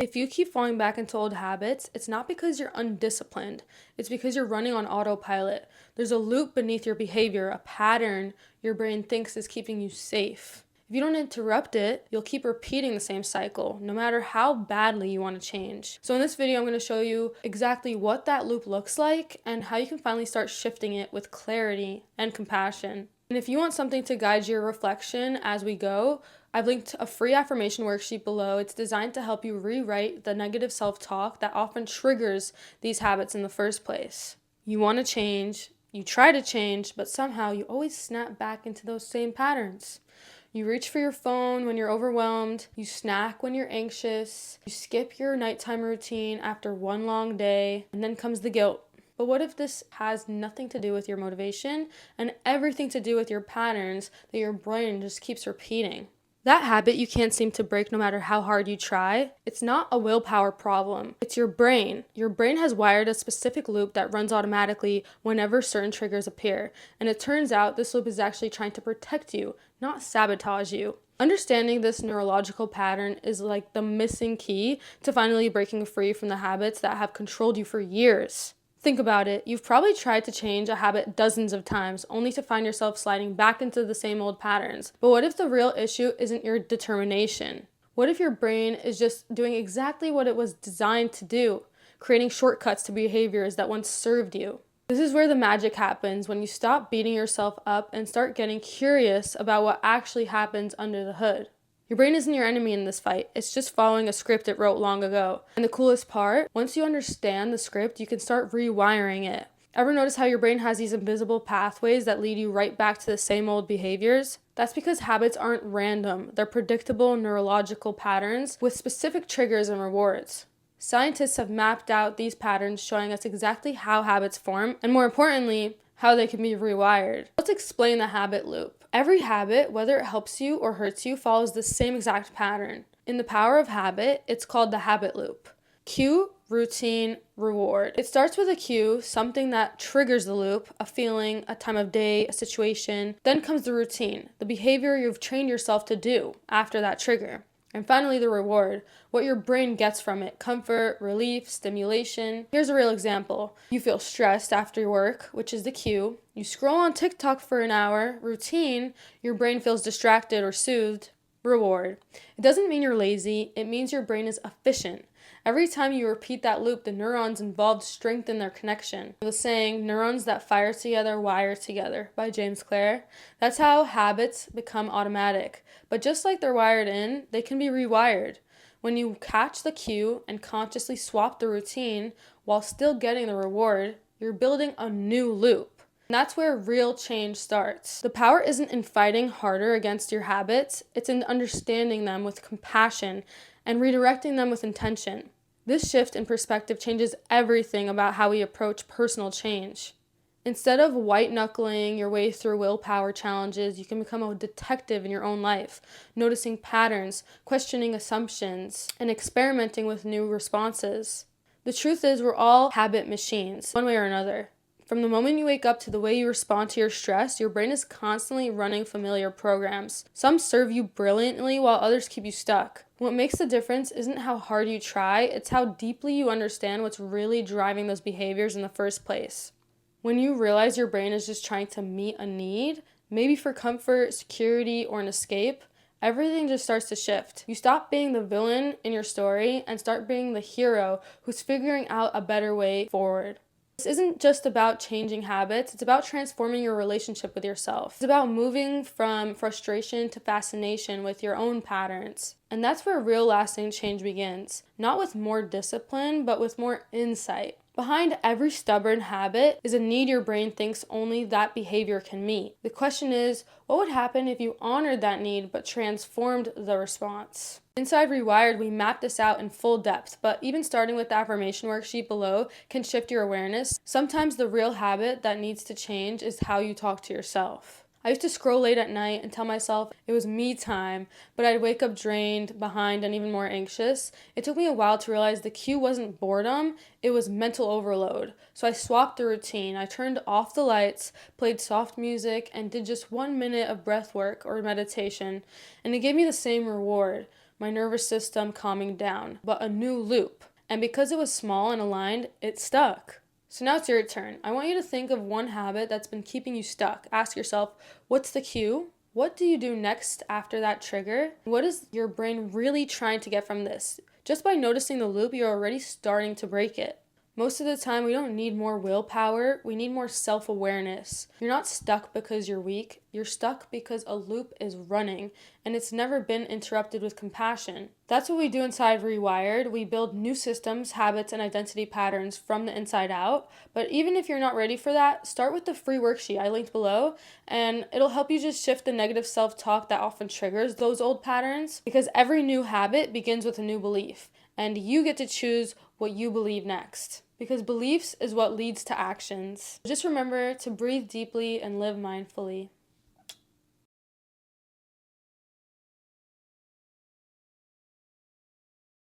If you keep falling back into old habits, it's not because you're undisciplined. It's because you're running on autopilot. There's a loop beneath your behavior, a pattern your brain thinks is keeping you safe. If you don't interrupt it, you'll keep repeating the same cycle, no matter how badly you want to change. So in this video, I'm going to show you exactly what that loop looks like and how you can finally start shifting it with clarity and compassion. And if you want something to guide your reflection as we go, I've linked a free affirmation worksheet below. It's designed to help you rewrite the negative self-talk that often triggers these habits in the first place. You want to change, you try to change, but somehow you always snap back into those same patterns. You reach for your phone when you're overwhelmed, you snack when you're anxious, you skip your nighttime routine after one long day, and then comes the guilt. But what if this has nothing to do with your motivation and everything to do with your patterns that your brain just keeps repeating? That habit you can't seem to break no matter how hard you try, it's not a willpower problem. It's your brain. Your brain has wired a specific loop that runs automatically whenever certain triggers appear. And it turns out this loop is actually trying to protect you, not sabotage you. Understanding this neurological pattern is like the missing key to finally breaking free from the habits that have controlled you for years. Think about it. You've probably tried to change a habit dozens of times, only to find yourself sliding back into the same old patterns. But what if the real issue isn't your determination? What if your brain is just doing exactly what it was designed to do, creating shortcuts to behaviors that once served you? This is where the magic happens, when you stop beating yourself up and start getting curious about what actually happens under the hood. Your brain isn't your enemy in this fight. It's just following a script it wrote long ago. And the coolest part, once you understand the script, you can start rewiring it. Ever notice how your brain has these invisible pathways that lead you right back to the same old behaviors? That's because habits aren't random. They're predictable neurological patterns with specific triggers and rewards. Scientists have mapped out these patterns, showing us exactly how habits form, and more importantly, how they can be rewired. Let's explain the habit loop. Every habit, whether it helps you or hurts you, follows the same exact pattern. In The Power of Habit, it's called the habit loop. Cue, routine, reward. It starts with a cue, something that triggers the loop, a feeling, a time of day, a situation. Then comes the routine, the behavior you've trained yourself to do after that trigger. And finally, the reward, what your brain gets from it: comfort, relief, stimulation. Here's a real example. You feel stressed after work, which is the cue. You scroll on TikTok for an hour, routine. Your brain feels distracted or soothed, reward. It doesn't mean you're lazy, it means your brain is efficient. Every time you repeat that loop, the neurons involved strengthen their connection. The saying, "neurons that fire together wire together," by James Clear. That's how habits become automatic. But just like they're wired in, they can be rewired. When you catch the cue and consciously swap the routine while still getting the reward, you're building a new loop. And that's where real change starts. The power isn't in fighting harder against your habits, it's in understanding them with compassion and redirecting them with intention. This shift in perspective changes everything about how we approach personal change. Instead of white-knuckling your way through willpower challenges, you can become a detective in your own life, noticing patterns, questioning assumptions, and experimenting with new responses. The truth is, we're all habit machines, one way or another. From the moment you wake up to the way you respond to your stress, your brain is constantly running familiar programs. Some serve you brilliantly while others keep you stuck. What makes the difference isn't how hard you try, it's how deeply you understand what's really driving those behaviors in the first place. When you realize your brain is just trying to meet a need, maybe for comfort, security, or an escape, everything just starts to shift. You stop being the villain in your story and start being the hero who's figuring out a better way forward. This isn't just about changing habits, it's about transforming your relationship with yourself. It's about moving from frustration to fascination with your own patterns. And that's where real lasting change begins. Not with more discipline, but with more insight. Behind every stubborn habit is a need your brain thinks only that behavior can meet. The question is, what would happen if you honored that need but transformed the response? Inside Rewired, we map this out in full depth, but even starting with the affirmation worksheet below can shift your awareness. Sometimes the real habit that needs to change is how you talk to yourself. I used to scroll late at night and tell myself it was me time, but I'd wake up drained, behind, and even more anxious. It took me a while to realize the cue wasn't boredom, it was mental overload. So I swapped the routine. I turned off the lights, played soft music, and did just 1 minute of breath work or meditation, and it gave me the same reward. my nervous system calming down, but a new loop. And because it was small and aligned, it stuck. So now it's your turn. I want you to think of one habit that's been keeping you stuck. Ask yourself, what's the cue? What do you do next after that trigger? What is your brain really trying to get from this? Just by noticing the loop, you're already starting to break it. Most of the time, we don't need more willpower, we need more self-awareness. You're not stuck because you're weak, you're stuck because a loop is running and it's never been interrupted with compassion. That's what we do inside Rewired. We build new systems, habits, and identity patterns from the inside out. But even if you're not ready for that, start with the free worksheet I linked below, and it'll help you just shift the negative self-talk that often triggers those old patterns, because every new habit begins with a new belief, and you get to choose what you believe next. Because beliefs is what leads to actions. Just remember to breathe deeply and live mindfully.